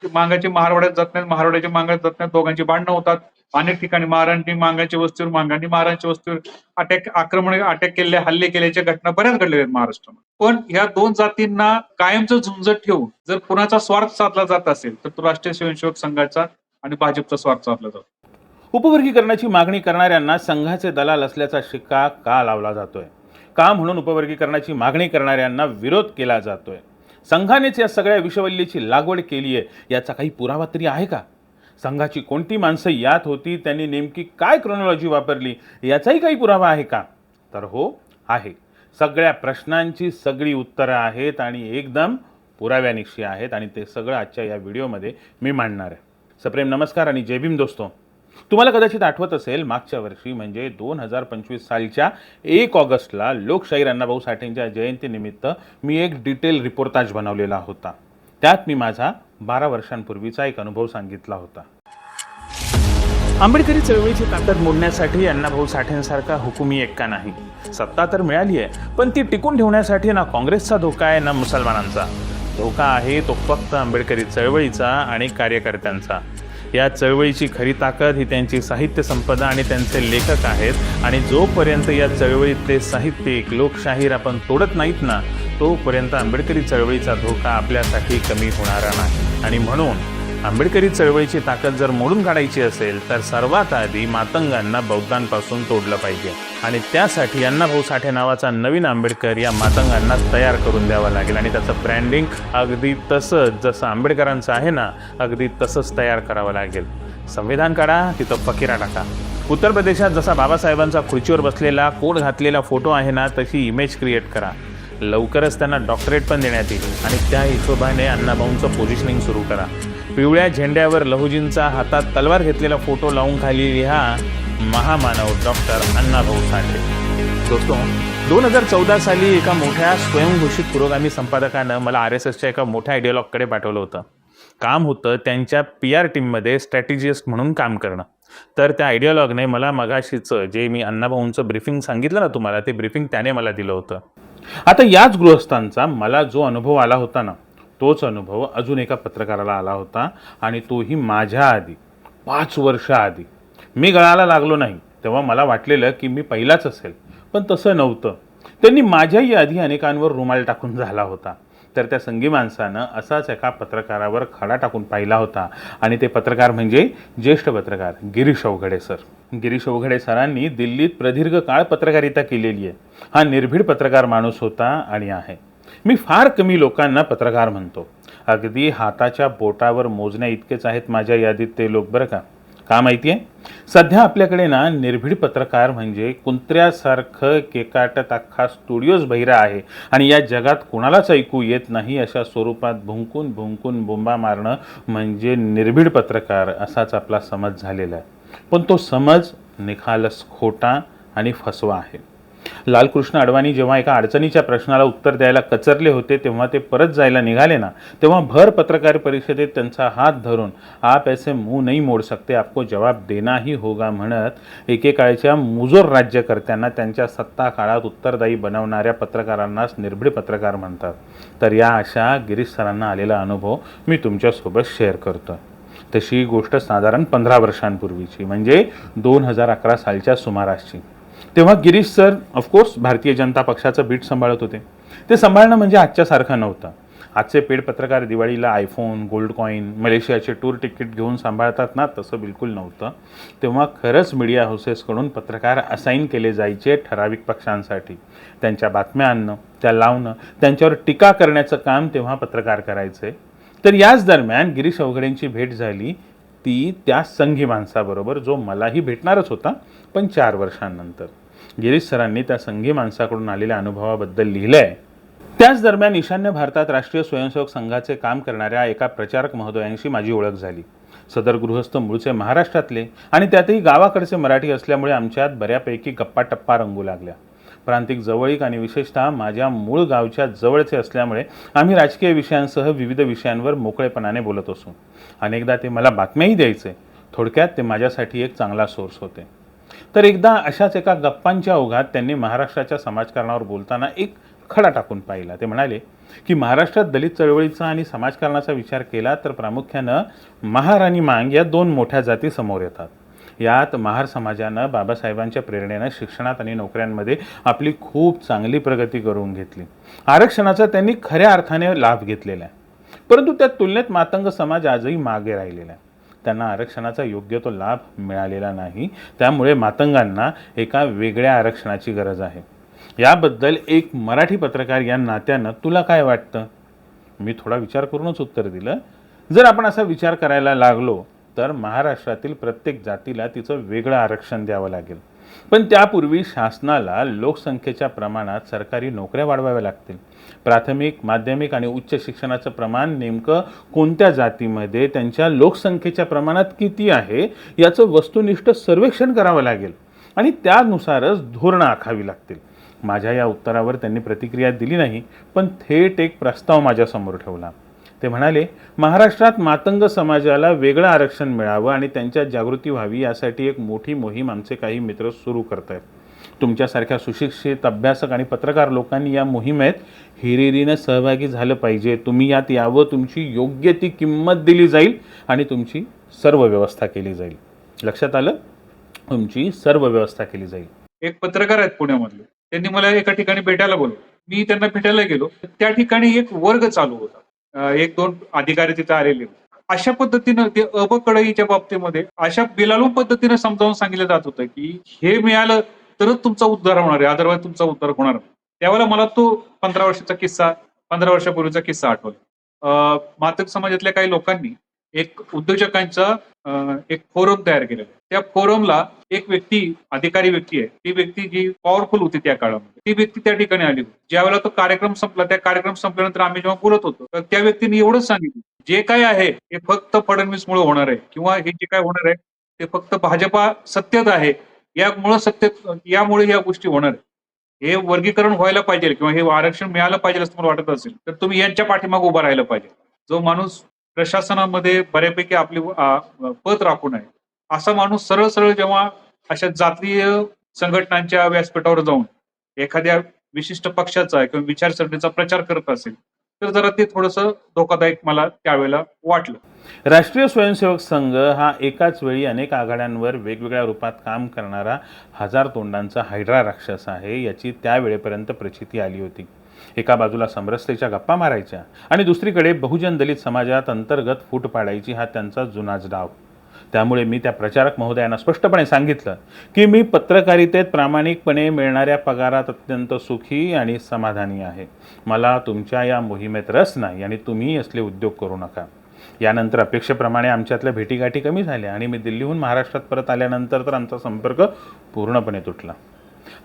मांगाची महारवाड्यात जात नाहीत, महारवाड्याची मांगात जात नाहीत, दोघांची भांडणं होतात. अनेक ठिकाणी महारांनी मांगांच्या वस्तीवर, मांगांनी महारांच्या वस्तीवर अटॅक केले, हल्ले केल्याच्या घटना बऱ्याच घडलेल्या आहेत महाराष्ट्रामध्ये. पण ह्या दोन जातींना कायमचं झुंजत ठेवून जर कुणाचा स्वार्थ साधला जात असेल तर तो राष्ट्रीय स्वयंसेवक संघाचा आणि भाजपचा स्वार्थ साधला जातो. उपवर्गीकरणाची मागणी करणाऱ्यांना संघाचे दलाल असल्याचा शिक्का का लावला जातोय? का म्हणून उपवर्गीकरणाची मागणी करणाऱ्यांना विरोध केला जातोय? संघानेच या सगळ्या विषवल्लीची लागवड केली आहे याचा काही पुरावा तरी आहे का? संघाची कोणती माणसं यात होती, त्यांनी नेमकी काय क्रोनॉलॉजी वापरली याचाही काही पुरावा आहे का? तर हो, आहे. सगळ्या प्रश्नांची सगळी उत्तरं आहेत आणि एकदम पुराव्यानिशी आहेत आणि ते सगळं आजच्या या व्हिडिओमध्ये मी मांडणार आहे. सप्रेम नमस्कार आणि जय भीम दोस्तो. तुम्हाला कदाचित आठवत असेल, मागच्या वर्षी म्हणजे 2025 सालच्या 1 ऑगस्टला लोकशाहीर अण्णाभाऊ साठेंच्या जयंतीनिमित्त मी एक डिटेल रिपोर्टाज बनवलेला होता. त्यात मी माझा 12 वर्षांपूर्वीचा एक अनुभव सांगितला होता. आंबेडकरी चळवळीची ताकद मोडण्यासाठी अण्णाभाऊ साठेंसारखा हुकुमी एक्का नाही. सत्ता तर मिळाली आहे, पण ती टिकून ठेवण्यासाठी ना काँग्रेसचा धोका आहे ना मुसलमानांचा. धोका आहे तो फक्त आंबेडकरी चळवळीचा आणि कार्यकर्त्यांचा. या चळवळीची खरी ताकद ही त्यांची साहित्य संपदा आणि त्यांचे लेखक आहेत आणि जोपर्यंत या चळवळीतले साहित्यिक लोकशाहीर आपण तोडत नाहीत ना, तोपर्यंत आंबेडकरी चळवळीचा धोका आपल्यासाठी कमी होणारा नाही. आणि म्हणून आंबेडकरी चळवळीची ताकद जर मोडून काढायची असेल तर सर्वात आधी मातंगांना बौद्धांपासून तोडलं पाहिजे आणि त्यासाठी अण्णाभाऊ साठे नावाचा नवीन आंबेडकर या मातंगांना तयार करून द्यावा लागेल आणि त्याचं ब्रँडिंग अगदी तसंच जसं आंबेडकरांचं आहे ना, अगदी तसंच तयार करावं लागेल. संविधान काढा, तिथं फकीरा टाका. उत्तर प्रदेशात जसा बाबासाहेबांचा खुर्चीवर बसलेला कोट घातलेला फोटो आहे ना, तशी इमेज क्रिएट करा. लवकरच त्यांना डॉक्टरेट पण देण्यात येईल आणि त्या हिशोबाने अण्णाभाऊंचं पोझिशनिंग सुरू करा. पिवळ्या झेंड्यावर लहुजींचा हातात तलवार घेतलेला फोटो लावून खाली लिहा, महामानव डॉक्टर अण्णाभाऊ साठे. दोस्तो, 2014 साली एका मोठ्या स्वयंघोषित पुरोगामी संपादकानं मला RSSच्या एका मोठ्या आयडिओलॉगकडे पाठवलं होतं. काम होतं त्यांच्या PR टीममध्ये स्ट्रॅटेजिस्ट म्हणून काम करणं. तर त्या आयडिओलॉगने मला मगाशीचं जे मी अण्णाभाऊंचं ब्रीफिंग सांगितलं ना तुम्हाला, ते ब्रीफिंग त्याने मला दिलं होतं. आता याच गृहस्थांचा मला जो अनुभव आला होता ना, तोच अनुभव अजून एका पत्रकाराला आला होता आणि तोही माझ्या आधी 5 वर्ष आधी. मी गळाला लागलो नाही तेव्हा मला वाटलेलं की मी पहिलाच असेल, पण तसं नव्हतं. त्यांनी माझ्याही आधी अनेकांवर रुमाल टाकून झाला होता. तर त्या संगी माणसानं असाच एका पत्रकारावर खडा टाकून पाहिला होता आणि ते पत्रकार म्हणजे ज्येष्ठ पत्रकार गिरीश अवघडे सर. गिरीश अवघडे सरांनी दिल्लीत प्रदीर्घ काळ पत्रकारिता केलेली आहे. हा निर्भीड पत्रकार माणूस होता आणि आहे. मी फार कमी लोकांना पत्रकार म्हणतो. अगदी हाताच्या बोटावर मोजण्या इतकेच आहेत माझ्या यादीत ते लोक, बरं का. का माहिती आहे? सध्या आपल्याकडे ना निर्भीड पत्रकार म्हणजे कुंत्र्यासारखं केकाटत अख्खा स्टुडिओज बहिरा आहे आणि या जगात कुणालाच ऐकू येत नाही अशा स्वरूपात भुंकून भुंकून बोंबा मारणं म्हणजे निर्भीड पत्रकार असाच आपला समज झालेला आहे. पण तो समज निखालस खोटा आणि फसवा आहे. लालकृष्ण अडवाणी जेव्हा एका अडचणीच्या प्रश्नाला उत्तर द्यायला कचरले होते तेव्हा ते परत जायला निघाले ना, तेव्हा भर पत्रकार परिषदेत त्यांचा हात धरून आप ऐसे मुंह नहीं मोड़ सकते, आपको जवाब देना ही होगा म्हणत एकेकाळच्या मुजोर राज्यकर्त्यांना त्यांच्या सत्ता काळात उत्तरदायी बनवणाऱ्या पत्रकारांनाच निर्भीड पत्रकार म्हणतात. तर या अशा गिरीश सरांना आलेला अनुभव मी तुमच्यासोबत शेअर करतो. तशी गोष्ट साधारण 15 वर्षांपूर्वीची म्हणजे 2011 सालच्या सुमारासची. तेव्हा गिरीश सर ऑफकोर्स भारतीय जनता पक्षाचं बीट सांभाळत होते. ते सांभाळणं म्हणजे आजच्यासारखं नव्हतं. आजचे पेड पत्रकार दिवाळीला आयफोन, गोल्ड कॉईन, मलेशियाचे टूर तिकीट घेऊन सांभाळतात ना, तसं बिलकुल नव्हतं. तेव्हा खरंच मीडिया हाऊसेसकडून पत्रकार असाईन केले जायचे ठराविक पक्षांसाठी. त्यांच्या बातम्या आणणं, त्या लावणं, त्यांच्यावर टीका करण्याचं काम तेव्हा पत्रकार करायचे. तर याच दरम्यान गिरीश अवघडेंची भेट झाली, ती त्या संघी माणसाबरोबर जो मलाही भेटणारच होता, पण 4 वर्षांनंतर. गिरीश सरांनी त्या संघी माणसाकडून आलेल्या अनुभवाबद्दल लिहिलंय. त्याच दरम्यान ईशान्य भारतात राष्ट्रीय स्वयंसेवक संघाचे काम करणाऱ्या एका प्रचारक महोदयांशी माझी ओळख झाली. सदर गृहस्थ मूळचे महाराष्ट्रातले आणि त्यातही गावाकडचे मराठी असल्यामुळे आमच्यात बऱ्यापैकी गप्पा टप्पा रंगू लागल्या. प्रांतिक जवळीक आणि विशेषतः माझ्या मूळ गावच्या जवळचे असल्यामुळे आम्ही राजकीय विषयांसह विविध विषयांवर मोकळेपणाने बोलत असू. अनेकदा ते मला बातम्याही द्यायचे. थोडक्यात ते माझ्यासाठी एक चांगला सोर्स होते. तर एकदा अशाच एका गप्पांच्या ओघात त्यांनी महाराष्ट्राच्या समाजकारणावर बोलताना एक खडा टाकून पाहिला. ते म्हणाले, की महाराष्ट्रात दलित चळवळीचा आणि समाजकारणाचा विचार केला तर प्रामुख्यानं महार आणि मांग या दोन मोठ्या जाती समोर येतात. यात महार समाजानं बाबासाहेबांच्या प्रेरणेनं शिक्षणात आणि नोकऱ्यांमध्ये आपली खूप चांगली प्रगती करून घेतली. आरक्षणाचा त्यांनी खऱ्या अर्थाने लाभ घेतलेला आहे. परंतु त्या तुलनेत मातंग समाज आजही मागे राहिलेला आहे. त्यांना आरक्षणाचा योग्य तो लाभ मिळालेला नाही. त्यामुळे मातंगांना एका वेगळ्या आरक्षणाची गरज आहे. याबद्दल एक मराठी पत्रकार या नात्यानं तुला काय वाटतं? मी थोडा विचार करूनच उत्तर दिलं. जर आपण असा विचार करायला लागलो तर महाराष्ट्रातील प्रत्येक जातीला तिचं वेगळं आरक्षण द्यावं लागेल. पण त्यापूर्वी शासनाला लोकसंख्येच्या प्रमाणात सरकारी नोकऱ्या वाढवाव्या लागतील. प्राथमिक, माध्यमिक आणि उच्च शिक्षणाचं प्रमाण नेमकं कोणत्या जातीमध्ये त्यांच्या लोकसंख्येच्या प्रमाणात किती आहे याचं वस्तुनिष्ठ सर्वेक्षण करावं लागेल आणि त्यानुसारच धोरणं आखावी लागतील. माझ्या या उत्तरावर त्यांनी प्रतिक्रिया दिली नाही, पण थेट एक प्रस्ताव माझ्यासमोर ठेवला. ते म्हणाले, महाराष्ट्रात मातंग समाजाला वेगळं आरक्षण मिळावं आणि त्यांच्यात जागृती व्हावी यासाठी एक मोठी मोहीम आमचे काही मित्र सुरू करत आहेत. तुमच्यासारख्या सुशिक्षित, अभ्यासक आणि पत्रकार लोकांनी या मोहिमेत हिरिरीनं सहभागी झालं पाहिजे. तुम्ही यात यावं, तुमची योग्य ती किंमत दिली जाईल आणि तुमची सर्व व्यवस्था केली जाईल. लक्षात आलं? तुमची सर्व व्यवस्था केली जाईल. एक पत्रकार आहेत पुण्यामधले, त्यांनी मला एका ठिकाणी भेटायला बोलवलं. मी त्यांना भेटायला गेलो. त्या ठिकाणी एक वर्ग चालू होता. एक दोन अधिकारी तिथे आलेले. अशा पद्धतीनं ते अबकडईच्या बाबतीमध्ये अशा बिलालून पद्धतीनं समजावून सांगितलं जात होतं की हे मिळालं तरच तुमचा उद्धार होणार आहे, अदरवाईज तुमचा उद्धार होणार नाही. त्यावेळेला मला तो 15 वर्षाचा किस्सा, 15 वर्षापूर्वीचा किस्सा आठवला. मातंग समाजातल्या काही लोकांनी एक उद्योजकांचा एक फोरम तयार केलेला. त्या फोरमला एक व्यक्ती, अधिकारी व्यक्ती आहे, ती व्यक्ती जी पॉवरफुल होती त्या काळामध्ये, ती व्यक्ती त्या ठिकाणी आली होती. ज्यावेळेला तो कार्यक्रम संपला, त्या कार्यक्रम संपल्यानंतर आम्ही जेव्हा बोलत होतो तर त्या व्यक्तीने एवढंच सांगितलं, जे काय आहे हे फक्त फडणवीसमुळे होणार आहे किंवा हे जे काय होणार आहे ते फक्त भाजपा सत्तेत आहे यामुळे या गोष्टी होणार आहे. हे वर्गीकरण व्हायला पाहिजे किंवा हे आरक्षण मिळालं पाहिजे असं तुम्हाला वाटत असेल तर तुम्ही यांच्या पाठीमागे उभं राहिलं पाहिजे. जो माणूस प्रशासनामध्ये बऱ्यापैकी आपली पद राखून आहे, असा माणूस सरळ सरळ जेव्हा अशा जातीय संघटनांच्या व्यासपीठावर जाऊन एखाद्या विशिष्ट पक्षाचा किंवा विचारसरणीचा प्रचार करत असेल तर जरा ते थोडंसं धोकादायक मला त्यावेळेला वाटलं. राष्ट्रीय स्वयंसेवक संघ हा एकाच वेळी अनेक आघाड्यांवर वेगवेगळ्या रूपात काम करणारा हजार तोंडांचा हायड्रा राक्षस आहे याची त्यावेळेपर्यंत प्रचिती आली होती. एका बाजूला समरसतेच्या गप्पा मारायच्या आणि दुसरीकडे बहुजन दलित समाजात अंतर्गत फूट पाडायची हा त्यांचा जुनाच डाव. त्यामुळे मी त्या प्रचारक महोदयांना स्पष्टपणे सांगितलं की मी पत्रकारितेत प्रामाणिकपणे मिळणाऱ्या पगारात अत्यंत सुखी आणि समाधानी आहे. मला तुमच्या या मोहिमेत रस नाही आणि तुम्ही असले उद्योग करू नका. यानंतर अपेक्षेप्रमाणे आमच्यातल्या भेटीगाठी कमी झाल्या आणि मी दिल्लीहून महाराष्ट्रात परत आल्यानंतर तर आमचा संपर्क पूर्णपणे तुटला.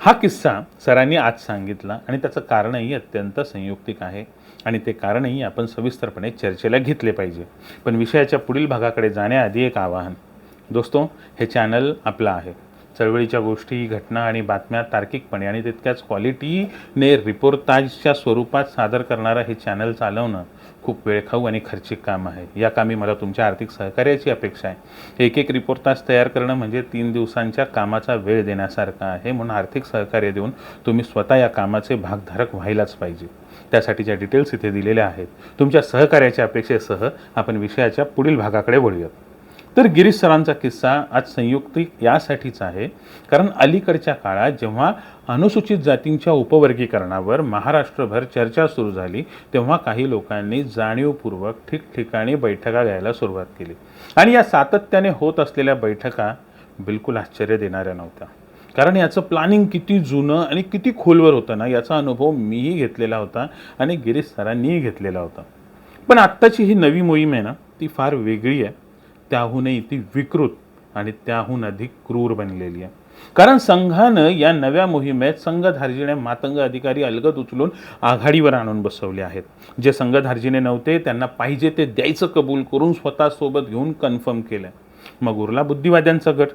हा किस्सा सरांनी आज सांगितला आणि त्याचं कारणही अत्यंत संयुक्तिक आहे आणि ते कारणही आपण सविस्तरपणे चर्चेला घेतले पाहिजे. पण विषयाच्या पुढील भागाकडे जाण्याआधी एक आवाहन. दोस्तो, हे चॅनल आपलं आहे. चळवळीच्या गोष्टी, घटना आणि बातम्या तार्किकपणे आणि तितक्याच क्वालिटीने रिपोर्टाजच्या स्वरूपात सादर करणारं हे चॅनल चालवणं खूप वेळखाऊ आणि खर्चिक काम आहे. या कामी मला तुमच्या आर्थिक सहकार्याची अपेक्षा आहे. एक रिपोर्टाज तयार करणं म्हणजे 3 दिवसांच्या कामाचा वेळ देण्यासारखं आहे. म्हणून आर्थिक सहकार्य देऊन तुम्ही स्वतः या कामाचे भागधारक व्हायलाच पाहिजे. त्यासाठीच्या डिटेल्स इथे दिलेल्या आहेत. तुमच्या सहकार्याच्या अपेक्षेसह आपण विषयाच्या पुढील भागाकडे वळूयात. तर गिरीश सरांचा किस्सा आज संयुक्तिक यासाठीच आहे कारण अलीकडच्या काळात जेव्हा अनुसूचित जातींच्या उपवर्गीकरणावर महाराष्ट्रभर चर्चा सुरू झाली तेव्हा काही लोकांनी जाणीवपूर्वक ठिकठिकाणी बैठका घ्यायला सुरुवात केली आणि या सातत्याने होत असलेल्या बैठका बिलकुल आश्चर्य देणाऱ्या नव्हत्या. कारण याचं प्लॅनिंग किती जुनं आणि किती खोलवर होतं ना याचा अनुभव मीही घेतलेला होता आणि गिरीश सरांनीही घेतलेला होता. पण आत्ताची ही नवी मोहीम आहे ना ती फार वेगळी आहे. त्याहूनही ती विकृत आणि त्याहून अधिक क्रूर बनलेली आहे. कारण संघानं या नव्या मोहिमेत संघधार्जिणे मातंग अधिकारी अलगद उचलून आघाडीवर आणून बसवले आहेत. जे संघधार्जिणे नव्हते त्यांना पाहिजे ते द्यायचं कबूल करून स्वतःसोबत घेऊन कन्फर्म केलं. मग उरला बुद्धिवाद्यांचा गट.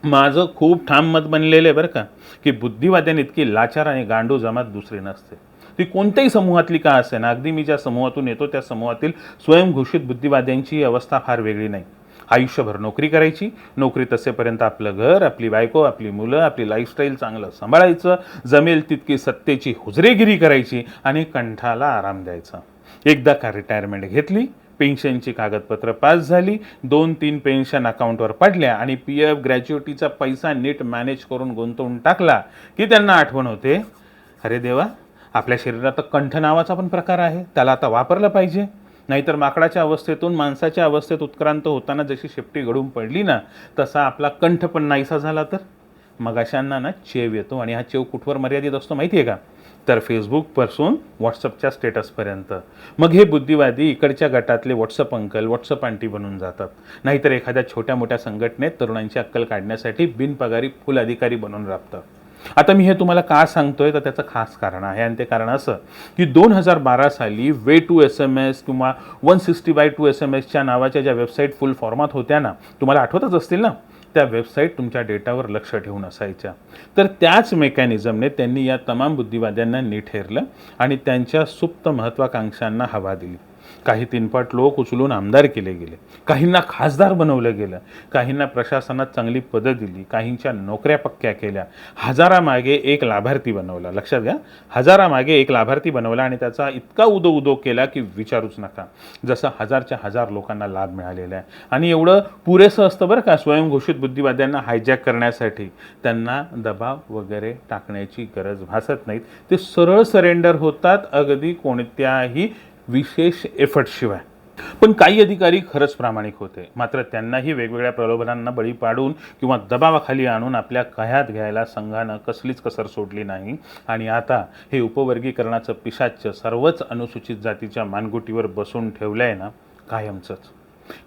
माझं खूप ठाम मत बनलेलं आहे बरं का की बुद्धिवाद्यांनी इतकी लाचार आणि गांडू जमात दुसरी नसते. ती कोणत्याही समूहातली का असे ना, अगदी मी ज्या समूहातून येतो त्या समूहातील स्वयंघोषित बुद्धिवाद्यांची अवस्था फार वेगळी नाही. आयुष्यभर नोकरी करायची, नोकरीत असेपर्यंत आपलं घर, आपली बायको, आपली मुलं, आपली लाईफस्टाईल चांगलं सांभाळायचं, जमेल तितकी सत्तेची हुजरेगिरी करायची आणि कंठाला आराम द्यायचा. एकदा का रिटायरमेंट घेतली, पेन्शनची कागदपत्र पास झाली, 2-3 पेन्शन अकाउंटवर पडल्या आणि PF ग्रॅच्युइटीचा पैसा नीट मॅनेज करून गुंतवून टाकला की त्यांना आठवण होते, अरे देवा, आपल्या शरीरात कंठ नावाचा पण प्रकार आहे, त्याला आता वापरलं पाहिजे. नाहीतर माकडाच्या अवस्थेतून माणसाच्या अवस्थेत उत्क्रांत होताना जशी शेपटी घडून पडली ना, तसा आपला कंठ पण नाहीसा झाला तर मग अशांना ना चेव येतो. आणि हा चेव कुठवर मर्यादित असतो माहिती आहे का? तर फेसबुकपासून व्हॉट्सअपच्या स्टेटसपर्यंत. मग हे बुद्धिवादी इकडच्या गटातले व्हॉट्सअप अंकल, व्हॉट्सअप आंटी बनून जातात. नाहीतर एखाद्या छोट्या मोठ्या संघटनेत तरुणांची अक्कल काढण्यासाठी बिनपगारी फुल अधिकारी बनून राबतात. आता मी हे तुम्हाला का सांगतोय, तर त्याचं खास कारण आहे. आणि ते कारण असं की 2012 साली वे टू SMS किंवा 160/2 SMS नावाच्या ज्या वेबसाईट फुल फॉर्मात होत्या ना, तुम्हाला आठवतच असतील ना, त्या वेबसाईट तुमच्या डेटावर लक्ष ठेवून असायच्या. तर त्याच मेकॅनिझमने त्यांनी या तमाम बुद्धिवाद्यांना नीट हेरलं आणि त्यांच्या सुप्त महत्त्वाकांक्षांना हवा दिली. काही तिनपट लोक उचलून आमदार केले गेले, काहींना खासदार बनवलं गेलं, काहींना प्रशासनात चांगली पदं दिली, काहींच्या नोकऱ्या पक्क्या केल्या, हजारामागे एक लाभार्थी बनवला. लक्षात घ्या, हजारामागे एक लाभार्थी बनवला आणि त्याचा इतका उदो केला की विचारूच नका. जसं हजारच्या हजार लोकांना लाभ मिळालेला आहे. आणि एवढं पुरेसं असतं बरं का स्वयंघोषित बुद्धिवाद्यांना हायजॅक करण्यासाठी. त्यांना दबाव वगैरे टाकण्याची गरज भासत नाहीत. ते सरळ सरेंडर होतात, अगदी कोणत्याही विशेष एफर्टशिवाय. पण काही अधिकारी खरंच प्रामाणिक होते, मात्र त्यांनाही वेगवेगळ्या प्रलोभनांना बळी पाडून किंवा दबावाखाली आणून आपल्या कह्यात घ्यायला संघानं कसलीच कसर सोडली नाही. आणि आता हे उपवर्गीकरणाचं पिशाच्य सर्वच अनुसूचित जातीच्या मानगुटीवर बसून ठेवलं आहे ना, कायमचंच.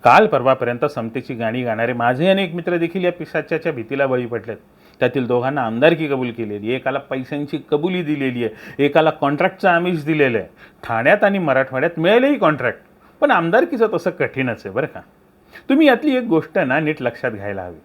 काल परवापर्यंत समतेची गाणी गाणारे माझे अनेक मित्र देखील या पिशाच्याच्या भीतीला बळी पडलेत. त्यातील दोघांना आमदारकी कबूल केलेली, एकाला पैशांची कबुली दिलेली आहे, एकाला कॉन्ट्रॅक्टचं आमिष दिलेलं आहे. ठाण्यात आणि मराठवाड्यात मिळालेही कॉन्ट्रॅक्ट, पण आमदारकीचं तसं कठीणच आहे बरं का. तुम्ही यातली एक गोष्ट ना नीट लक्षात घ्यायला हवी.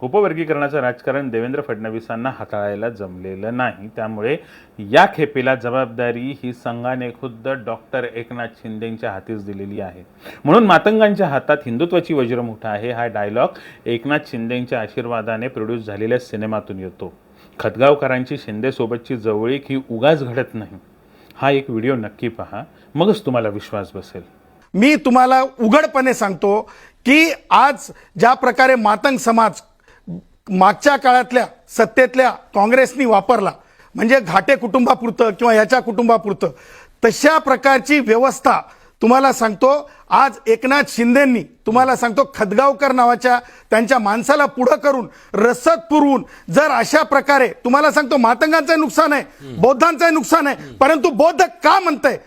उपवर्गीकरणाचं राजकारण देवेंद्र फडणवीसांना हाताळायला जमलेलं नाही. त्यामुळे या खेपेला जबाबदारी ही संघाने खुद्द डॉक्टर एकनाथ शिंदेंच्या हातीच दिलेली आहे. म्हणून मातंगांच्या हातात हिंदुत्वाची वज्रमुठ आहे हा डायलॉग एकनाथ शिंदेंच्या आशीर्वादाने प्रोड्यूस झालेल्या सिनेमातून येतो. खतगावकरांची शिंदेसोबतची जवळीक ही उगाच घडत नाही. हा एक व्हिडिओ नक्की पहा, मगच तुम्हाला विश्वास बसेल. मी तुम्हाला उघडपणे सांगतो की आज ज्या प्रकारे मातंग समाज मागच्या काळातल्या सत्तेतल्या काँग्रेसनी वापरला, म्हणजे घाटे कुटुंबापुरतं किंवा याच्या कुटुंबापुरतं, तशा प्रकारची व्यवस्था तुम्हाला सांगतो आज एकनाथ शिंदेंनी, तुम्हाला सांगतो खतगावकर नावाच्या त्यांच्या माणसाला पुढं करून रसद पुरवून, जर अशा प्रकारे तुम्हाला सांगतो मातंगांचं नुकसान आहे, बौद्धांचं नुकसान आहे, परंतु बौद्ध का म्हणतंय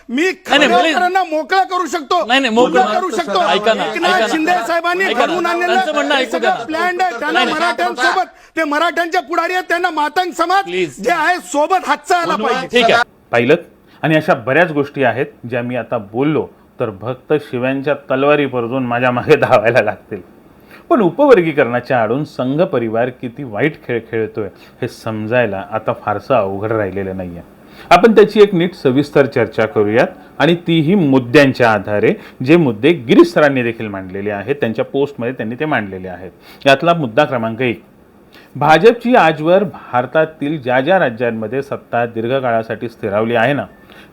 मी खतगावकरांना मोकळा करू शकतो, मोकळा करू शकतो. एकनाथ शिंदे साहेबांनी घडवून आणलेलं सगळं प्लॅन आहे. त्यांना मराठ्यांसोबत, ते मराठ्यांच्या पुढारी आहेत, त्यांना मातंग समाज जे आहे सोबत हातचा आला पाहिजे. पाहिलं. आणि अशा बऱ्याच गोष्टी आहेत ज्या मी आता बोललो तर भक्त शिव्यांच्या तलवारी परजून माझ्या मागे धावायला लागतील. पण उपवर्गीकरणाच्या आडून संघ परिवार किती वाईट खेळ खेळतोय हे समजायला आता फारसं अवघड राहिलेलं नाहीये. आपण त्याची एक नीट सविस्तर चर्चा करूयात, आणि तीही मुद्द्यांच्या आधारे, जे मुद्दे गिरीश सरांनी देखील मांडलेले आहेत. त्यांच्या पोस्टमध्ये त्यांनी ते मांडलेले आहेत. यातला मुद्दा क्रमांक 1, भाजपची आजवर भारतातील ज्या ज्या राज्यांमध्ये सत्ता दीर्घकाळासाठी स्थिरावली आहे ना,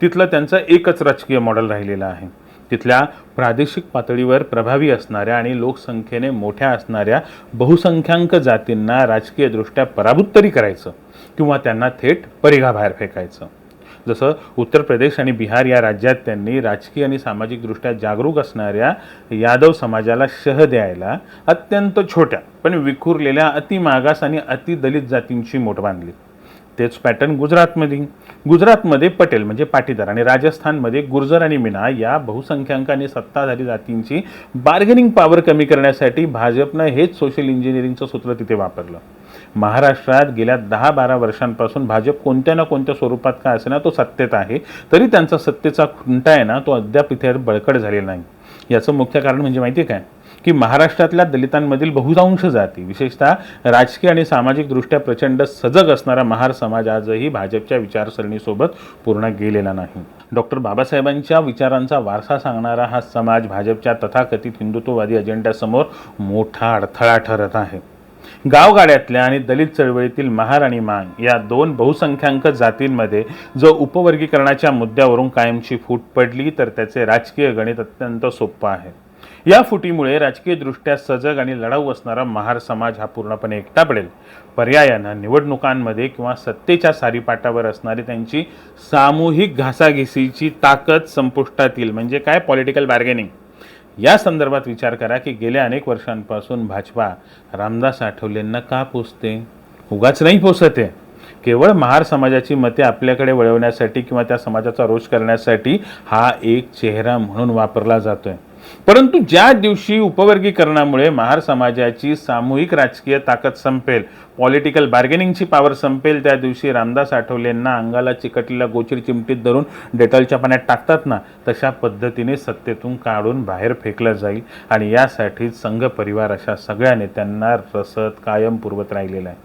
तिथलं त्यांचं एकच राजकीय मॉडेल राहिलेलं आहे. तिथल्या प्रादेशिक पातळीवर प्रभावी असणाऱ्या आणि लोकसंख्येने मोठ्या असणाऱ्या बहुसंख्याक जातींना राजकीयदृष्ट्या पराभूत तरी करायचं किंवा त्यांना थेट परिघाबाहेर फेकायचं. जसं उत्तर प्रदेश आणि बिहार या राज्यात त्यांनी राजकीय आणि सामाजिकदृष्ट्या जागरूक असणाऱ्या यादव समाजाला शह द्यायला अत्यंत छोट्या पण विखुरलेल्या अतिमागास आणि अतिदलित जातींची मोठ बांधली. तेच पॅटर्न गुजरातमध्ये पटेल म्हणजे पाटीदार आणि राजस्थानमध्ये गुर्जर आणि मीना या बहुसंख्याक आणि सत्ताधारी जातींची बार्गेनिंग पॉवर कमी करण्यासाठी भाजपनं हेच सोशल इंजिनिअरिंगचं सूत्र तिथे वापरलं. महाराष्ट्रात गेल्या 10-12 वर्षांपासून भाजप कोणत्या ना कोणत्या स्वरूपात का असेना तो सत्तेत आहे, तरी त्यांचा सत्तेचा खुंटा आहे ना तो अद्याप इथे बळकट झालेला नाही. याचं मुख्य कारण म्हणजे माहिती आहे काय, की महाराष्ट्रातल्या दलितांमधील बहुतांश जाती, विशेषतः राजकीय आणि सामाजिक दृष्ट्या प्रचंड सजग असणारा महार समाज आजही भाजपच्या विचारसरणीसोबत पूर्ण गेलेला नाही. डॉक्टर बाबासाहेबांच्या विचारांचा वारसा सांगणारा हा समाज भाजपच्या तथाकथित हिंदुत्ववादी अजेंड्यासमोर मोठा अडथळा ठरत आहे. गावगाड्यातल्या आणि दलित चळवळीतील महार आणि मांग या दोन बहुसंख्याक जातींमध्ये जो उपवर्गीकरणाच्या मुद्द्यावरून कायमची फूट पडली, तर त्याचे राजकीय गणित अत्यंत सोपं आहे. या फुटीमुळे राजकीयदृष्ट्या सजग आणि लढाऊ असणारा महार समाज हा पूर्णपणे एकटा पडेल. पर्यायानं निवडणुकांमध्ये किंवा सत्तेच्या सारीपाटावर असणारी त्यांची सामूहिक घासाघिसीची ताकद संपुष्टात येईल. म्हणजे काय? Political bargaining. या संदर्भात विचार करा की गेल्या अनेक वर्षांपासून भाजपा रामदास आठवलेंना का पोसते? उगाच नाही पोसत आहे. केवळ महार समाजाची मते आपल्याकडे वळवण्यासाठी किंवा त्या समाजाचा रोष करण्यासाठी हा एक चेहरा म्हणून वापरला जातोय. परंतु ज्या दिवशी उपवर्गीकरणामुळे महार समाजाची सामूहिक राजकीय ताकद संपेल, पॉलिटिकल बार्गेनिंगची पॉवर संपेल, त्या दिवशी रामदास आठवलेंना अंगाला चिकटलेल्या गोचिड चिमटीत धरून डेटॉलच्या पाण्यात टाकतात ना, तशा पद्धतीने सत्तेतून काढून बाहेर फेकलं जाईल. आणि यासाठी संघ परिवार अशा सगळ्या नेत्यांना रसद कायम पुरवत राहिलेला आहे.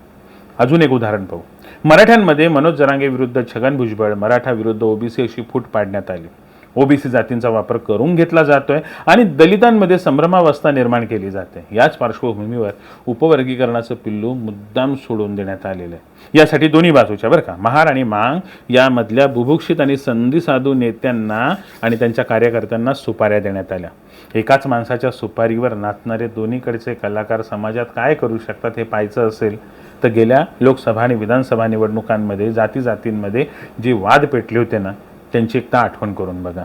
अजून एक उदाहरण पाहू. मराठ्यांमध्ये मनोज जरांगे विरुद्ध छगन भुजबळ, मराठा विरुद्ध ओबीसी अशी फूट पाडण्यात आली. ओबीसी जातींचा वापर करून घेतला जातोय आणि दलितांमध्ये संभ्रमावस्था निर्माण केली जाते. याच पार्श्वभूमीवर उपवर्गीकरणाचं पिल्लू मुद्दाम सोडून देण्यात आलेलं आहे. यासाठी दोन्ही बाजूच्या बरं का, महार आणि मांग यामधल्या बुभुक्षित आणि संधिसाधू नेत्यांना आणि त्यांच्या कार्यकर्त्यांना सुपाऱ्या देण्यात आल्या. एकाच माणसाच्या सुपारीवर नाचणारे दोन्हीकडचे कलाकार समाजात काय करू शकतात हे पाहायचं असेल तर गेल्या लोकसभा आणि विधानसभा निवडणुकांमध्ये जातींमध्ये जे वाद पेटले होते ना, त्यांची एकदा आठवण करून बघा.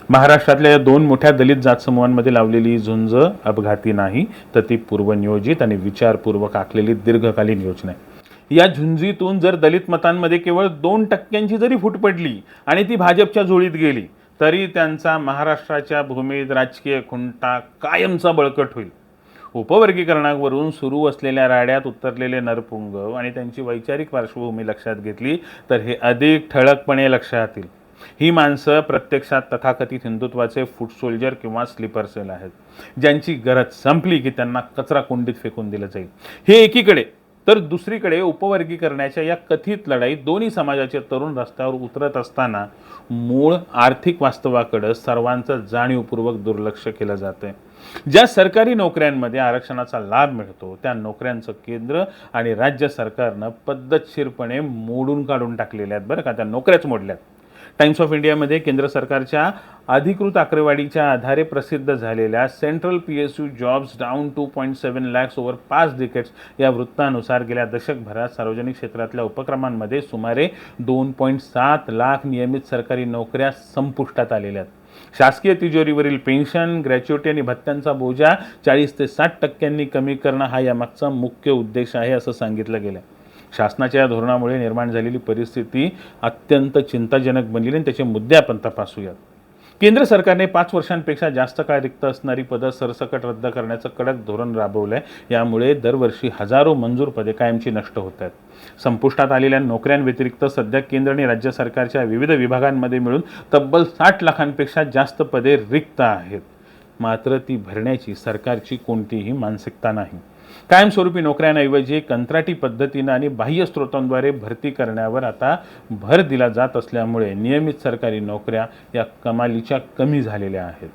महाराष्ट्रातल्या या दोन मोठ्या दलित जात समूहांमध्ये लावलेली झुंज अपघाती नाही, तर ती पूर्वनियोजित आणि विचारपूर्वक आखलेली दीर्घकालीन योजना आहे. या झुंजीतून जर दलित मतांमध्ये केवळ 2% जरी फूट पडली आणि ती भाजपच्या झोळीत गेली, तरी त्यांचा महाराष्ट्राच्या भूमीत राजकीय खुंटा कायमचा बळकट होईल. उपवर्गीकरणावरून सुरू असलेल्या राड्यात उतरलेले नरपुंग आणि त्यांची वैचारिक पार्श्वभूमी लक्षात घेतली तर हे अधिक ठळकपणे लक्षात येईल. ही माणसं प्रत्यक्षात तथाकथित हिंदुत्वाचे फूट सोल्जर किंवा स्लीपर सेल आहेत, ज्यांची गरज संपली की त्यांना कचरा कुंडीत फेकून दिलं जाईल. हे एकीकडे, तर दुसरीकडे उपवर्गीकरणाच्या या कथित लढाईत दोन्ही समाजाचे तरुण रस्त्यावर उतरत असताना मूळ आर्थिक वास्तवाकडे सर्वांचं जाणीवपूर्वक दुर्लक्ष केलं जातंय. ज्या सरकारी नोकऱ्यांमध्ये आरक्षणाचा लाभ मिळतो त्या नोकऱ्यांचं केंद्र आणि राज्य सरकारनं पद्धतशीरपणे मोडून काढून टाकलेल्या आहेत बरं का, त्या नोकऱ्याच मोडल्यात. टाइम्स ऑफ इंडियामध्ये केंद्र सरकारच्या अधिकृत आकडेवारीच्या आधारे प्रसिद्ध झालेल्या central PSU jobs down 2.7 lakhs over 5 decades या वृत्तानुसार गेल्या दशकभरात सार्वजनिक क्षेत्रातल्या उपक्रमांमध्ये सुमारे 2.7 लाख नियमित सरकारी नोकऱ्या संपुष्टात आलेल्या आहेत. शासकीय तिजोरीवरील पेन्शन, ग्रॅच्युटी आणि भत्त्यांचा बोजा 40 ते 60% कमी करणं हा यामागचा मुख्य उद्देश आहे असं सांगितलं गेलं. शासनाच्या या धोरणामुळे निर्माण झालेली परिस्थिती अत्यंत चिंताजनक बनलेली आणि त्याचे मुद्दे आपण तपासूयात. केंद्र सरकारने 5 वर्षांपेक्षा जास्त काळ रिक्त असणारी पदं सरसकट रद्द करण्याचं कडक धोरण राबवलं आहे. यामुळे दरवर्षी हजारो मंजूर पदे कायमची नष्ट होत आहेत. संपुष्टात आलेल्या नोकऱ्यांव्यतिरिक्त सध्या केंद्र आणि राज्य सरकारच्या विविध विभागांमध्ये मिळून तब्बल 60 लाखांपेक्षा जास्त पदे रिक्त आहेत. मात्र ती भरण्याची सरकारची कोणतीही मानसिकता नाही. कायमस्वरूपी नोकऱ्यांऐवजी कंत्राटी पद्धतीनं आणि बाह्य स्रोतांद्वारे भरती करण्यावर आता भर दिला जात असल्यामुळे नियमित सरकारी नोकऱ्या या कमालीच्या कमी झालेल्या आहेत.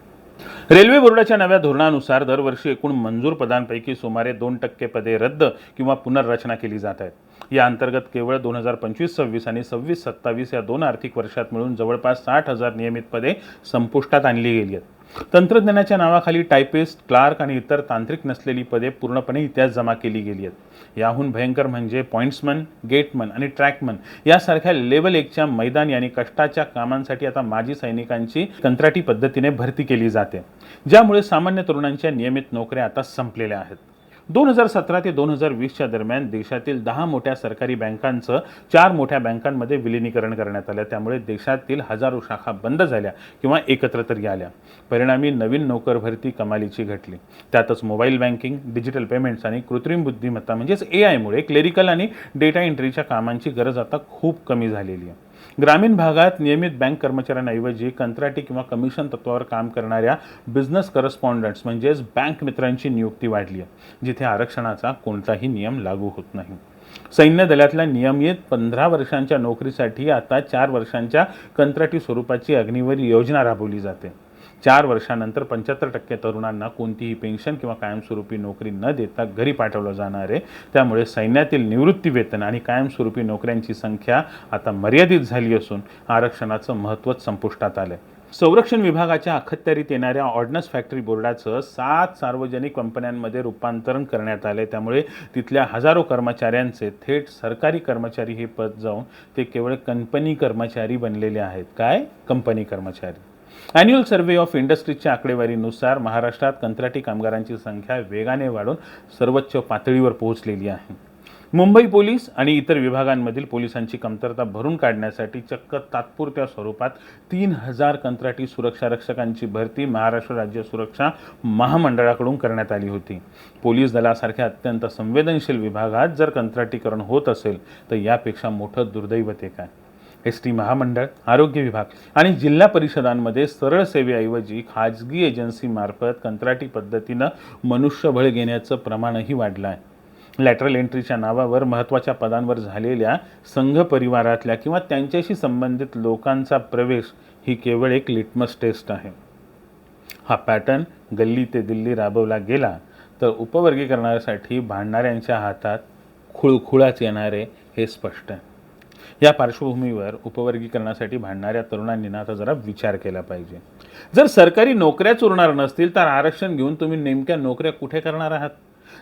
रेल्वे बोर्डाच्या नव्या धोरणानुसार दरवर्षी एकूण मंजूर पदांपैकी सुमारे 2% पदे रद्द किंवा पुनर्रचना केली जात आहेत. या अंतर्गत केवळ 2025-26 आणि 26-27 या 2 आर्थिक वर्षात मिळून जवळपास 60,000 नियमित पदे संपुष्टात आणली गेली आहेत. तंत्रज्ञानाच्या नावाखाली टायपिस्ट, क्लार्क आणि इतर तांत्रिक नसलेली पदे पूर्णपणे इतिहास जमा केली गेली आहेत. याहून भयंकर म्हणजे पॉइंट्समन, गेटमन आणि ट्रॅकमन यासारख्या लेवल 1च्या मैदानी आणि कष्टाच्या कामांसाठी आता माजी सैनिकांची कंत्राटी पद्धतीने भरती केली जाते, ज्यामुळे सामान्य तरुणांच्या नियमित नोकऱ्या आता संपलेल्या आहेत. 2017 ते 2020च्या दरम्यान देशातील 10 मोठ्या सरकारी बँकांचं 4 मोठ्या बँकांमध्ये विलिनीकरण करण्यात आलं. त्यामुळे देशातील हजारो शाखा बंद झाल्या किंवा एकत्र तरी आल्या. परिणामी नवीन नोकर भरती कमालीची घटली. त्यातच मोबाईल बँकिंग, डिजिटल पेमेंट्स आणि कृत्रिम बुद्धिमत्ता म्हणजेच AI मुळे क्लेरिकल आणि डेटा एंट्रीच्या कामांची गरज आता खूप कमी झालेली आहे. ग्रामीण भागात नियमित बँक कर्मचाऱ्यांऐवजी कंत्राटी किंवा कमिशन तत्वावर काम करणाऱ्या बिझनेस करस्पॉन्डंट्स म्हणजेच बँक मित्रांची नियुक्ती वाढली आहे, जिथे आरक्षणाचा कोणताही नियम लागू होत नाही. सैन्य दलातल्या नियमित 15 वर्षांच्या नोकरीसाठी आता 4 वर्षांच्या कंत्राटी स्वरूपाची अग्निवीर योजना राबवली जाते. 4 वर्षानंतर 75% तरुणांना कोणतीही पेन्शन किंवा कायमस्वरूपी नोकरी न देता घरी पाठवलं जाणार आहे. त्यामुळे सैन्यातील निवृत्ती वेतन आणि कायमस्वरूपी नोकऱ्यांची संख्या आता मर्यादित झाली असून आरक्षणाचं महत्त्वच संपुष्टात आलंय. संरक्षण विभागाच्या अखत्यारीत येणाऱ्या ऑर्डनन्स फॅक्टरी बोर्डाचं 7 सार्वजनिक कंपन्यांमध्ये रूपांतरण करण्यात आले. त्यामुळे तिथल्या हजारो कर्मचाऱ्यांचे थेट सरकारी कर्मचारी हे पद जाऊन ते केवळ कंपनी कर्मचारी बनलेले आहेत. काय? कंपनी कर्मचारी. ॲन्युअल सर्व्हे ऑफ इंडस्ट्रीजच्या आकडेवारीनुसार महाराष्ट्रात कंत्राटी कामगारांची संख्या वेगाने वाढून सर्वोच्च पातळीवर पोहोचलेली आहे. मुंबई पोलीस आणि इतर विभागांमधील पोलिसांची कमतरता भरून काढण्यासाठी चक्क तात्पुरत्या स्वरूपात 3000 कंत्राटी सुरक्षा रक्षकांची भरती महाराष्ट्र राज्य सुरक्षा महामंडळाकडून करण्यात आली होती. पोलीस दलासारख्या अत्यंत संवेदनशील विभागात जर कंत्राटीकरण होत असेल तर यापेक्षा मोठं दुर्दैव ते काय? एसटी महामंडळ, आरोग्य विभाग आणि जिल्हा परिषदांमध्ये सरळ सेवेऐवजी खाजगी एजन्सीमार्फत कंत्राटी पद्धतीनं मनुष्यबळ घेण्याचं प्रमाणही वाढलं आहे. लॅटरल एंट्रीच्या नावावर महत्त्वाच्या पदांवर झालेल्या संघ परिवारातल्या किंवा त्यांच्याशी संबंधित लोकांचा प्रवेश ही केवळ एक लिटमस टेस्ट आहे. हा पॅटर्न गल्ली ते दिल्ली राबवला गेला तर उपवर्गीकरणासाठी भांडणाऱ्यांच्या हातात खुळखुळाच येणारे हे स्पष्ट आहे. या पार्श्वभूमीवर उपवर्गीकरणासाठी भांडणाऱ्या तरुणांनी ना आता जरा विचार केला पाहिजे. जर सरकारी नोकऱ्याच उरणार नसतील तर आरक्षण घेऊन तुम्ही नेमक्या नोकऱ्या कुठे करणार आहात?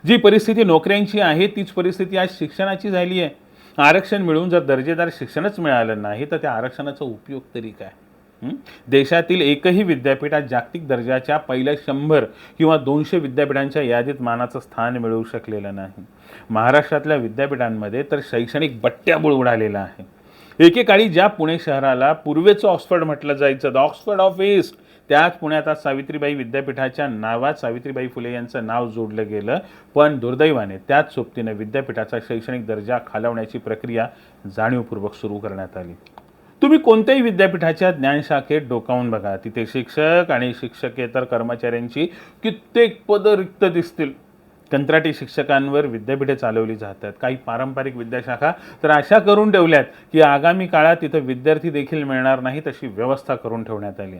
जी परिस्थिती नोकऱ्यांची आहे तीच परिस्थिती आज शिक्षणाची झाली आहे. आरक्षण मिळून जर दर्जेदार शिक्षणच मिळालं नाही तर त्या आरक्षणाचा उपयोग तरी काय? देशातील एकही विद्यापीठ आज जागतिक दर्जाच्या पहिल्या 100 किंवा 200 विद्यापीठांच्या यादीत मानाचं स्थान मिळवू शकलेलं नाही. महाराष्ट्रातल्या विद्यापीठांमध्ये तर शैक्षणिक बट्ट्याबोळ उडालेला आहे. एकेकाळी ज्या पुणे शहराला पूर्वेचं ऑक्सफर्ड म्हटलं जायचं, द ऑक्सफर्ड ऑफ ईस्ट, त्याच पुण्यात आज सावित्रीबाई विद्यापीठाच्या नावात सावित्रीबाई फुले यांचं नाव जोडलं गेलं. पण दुर्दैवाने त्याच सोबतीनं विद्यापीठाचा शैक्षणिक दर्जा खालवण्याची प्रक्रिया जाणीवपूर्वक सुरू करण्यात आली. तुम्ही कोणत्याही विद्यापीठाच्या ज्ञानशाखेत डोकावून बघा, तिथे शिक्षक आणि शिक्षकेतर कर्मचाऱ्यांची कित्येक पदं रिक्त दिसतील. कंत्राटी शिक्षकांवर विद्यापीठे चालवली जातात. काही पारंपरिक विद्याशाखा तर अशा करून ठेवल्यात की आगामी काळात तिथं विद्यार्थी देखील मिळणार नाही तशी व्यवस्था करून ठेवण्यात आली.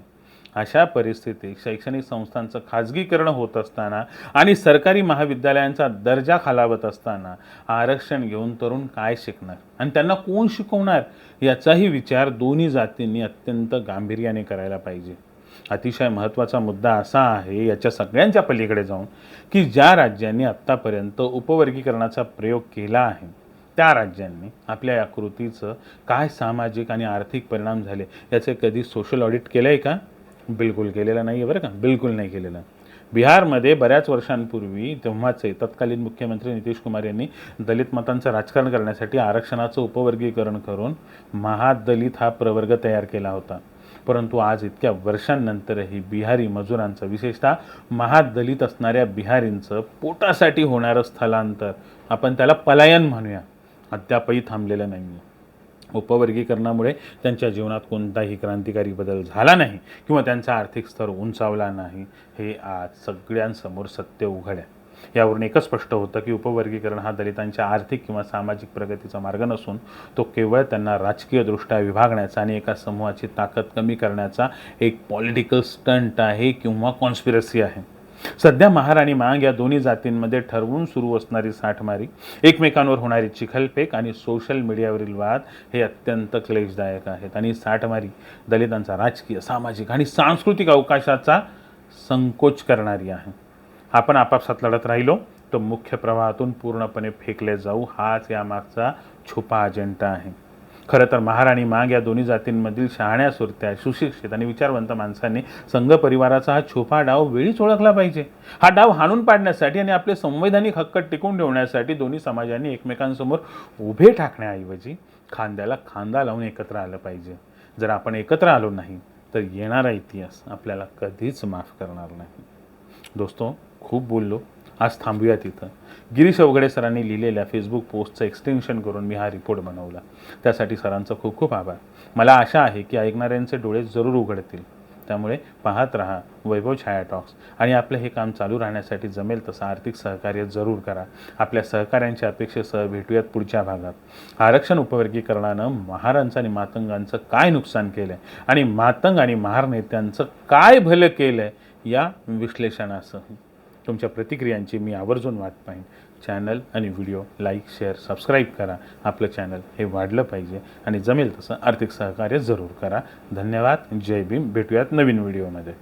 अशा परिस्थितीत शैक्षणिक संस्थांचं खाजगीकरण होत असताना आणि सरकारी महाविद्यालयांचा दर्जा खालावत असताना आरक्षण घेऊन तरुण काय शिकणार आणि त्यांना कोण शिकवणार याचाही विचार दोन्ही जातींनी अत्यंत गांभीर्याने करायला पाहिजे. अतिशय महत्त्वाचा मुद्दा असा आहे याच्या सगळ्यांच्या पलीकडे जाऊन की ज्या राज्यांनी आत्तापर्यंत उपवर्गीकरणाचा प्रयोग केला आहे त्या राज्यांनी आपल्या या कृतीचं काय सामाजिक आणि आर्थिक परिणाम झाले याचे कधी सोशल ऑडिट केलं आहे का? बिलकुल केलेलं नाही आहे बरं का, बिलकुल नाही केलेलं. बिहारमध्ये बऱ्याच वर्षांपूर्वी तेव्हाचे तत्कालीन मुख्यमंत्री नितीश कुमार यांनी दलित मतांचं राजकारण करण्यासाठी आरक्षणाचं उपवर्गीकरण करून महादलित हा प्रवर्ग तयार केला होता. परंतु आज इतक्या वर्षांनंतरही बिहारी मजुरांचं, विशेषतः महादलित असणाऱ्या बिहारींचं पोटासाठी होणारं स्थलांतर, आपण त्याला पलायन म्हणूया, अद्यापही थांबलेलं नाही आहे. उपवर्गीकरणामुळे त्यांच्या जीवनात कोणताही क्रांतिकारी बदल झाला नाही किंवा त्यांचा आर्थिक स्तर उंचावला नाही, हे आज सगळ्यांसमोर सत्य उघड आहे. यावरून एकच स्पष्ट होतं की उपवर्गीकरण हा दलितांच्या आर्थिक किंवा सामाजिक प्रगतीचा मार्ग नसून तो केवळ त्यांना राजकीयदृष्ट्या विभागण्याचा आणि एका समूहाची ताकद कमी करण्याचा एक पॉलिटिकल स्टंट आहे किंवा कॉन्स्पिरसी आहे. सध्या महार आणि मांग या दोन्ही जातींमध्ये ठरवून सुरू असणारी साठमारी, एकमेकांवर होणारी चिखलफेक आणि सोशल मीडियावरील वाद हे अत्यंत क्लेशदायक आहेत आणि साठमारी दलितांचा राजकीय, सामाजिक आणि सांस्कृतिक अवकाशाचा संकोच करणारी आहे. आपण आपापसात लढत राहिलो तर मुख्य प्रवाहातून पूर्णपणे फेकले जाऊ, हाच यामागचा छुपा अजेंडा आहे. खरं तर महार आणि मांग या दोन्ही जातींमधील शहाण्या सुरत्या, सुशिक्षित आणि विचारवंत माणसांनी संघ परिवाराचा हा छुपा डाव वेळीच ओळखला पाहिजे. हा डाव हाणून पाडण्यासाठी आणि आपले संवैधानिक हक्क टिकवून ठेवण्यासाठी दोन्ही समाजांनी एकमेकांसमोर उभे ठाकण्याऐवजी खांद्याला खांदा लावून एकत्र आलं पाहिजे. जर आपण एकत्र आलो नाही तर येणारा इतिहास आपल्याला कधीच माफ करणार नाही. दोस्तो, खूप बोललो. आज थांबूयात इथं. गिरीश अवघडे सरांनी लिहिलेल्या फेसबुक पोस्टचं एक्सटेन्शन करून मी हा रिपोर्ट बनवला. त्यासाठी सरांचं खूप खूप आभार. मला आशा आहे की ऐकणाऱ्यांचे डोळे जरूर उघडतील. त्यामुळे पाहत रहा वैभव छाया टॉक्स आणि आपलं हे काम चालू राहण्यासाठी जमेल तसं आर्थिक सहकार्य जरूर करा. आपल्या सहकार्यांच्या अपेक्षेसह भेटूयात पुढच्या भागात. आरक्षण उपवर्गीकरणानं महारांचं आणि मातंगांचं काय नुकसान केलं आहे आणि मातंग आणि महार नेत्यांचं काय भलं केलं आहे या विश्लेषणासह. तुमच्या प्रतिक्रियांची मी आवर्जून वाट पाहीन. चॅनल आणि व्हिडिओ लाईक, शेअर, सबस्क्राईब करा. आपलं चॅनल हे वाढलं पाहिजे आणि जमेल तसं आर्थिक सहकार्य जरूर करा. धन्यवाद. जय भीम. भेटूयात नवीन व्हिडिओमध्ये.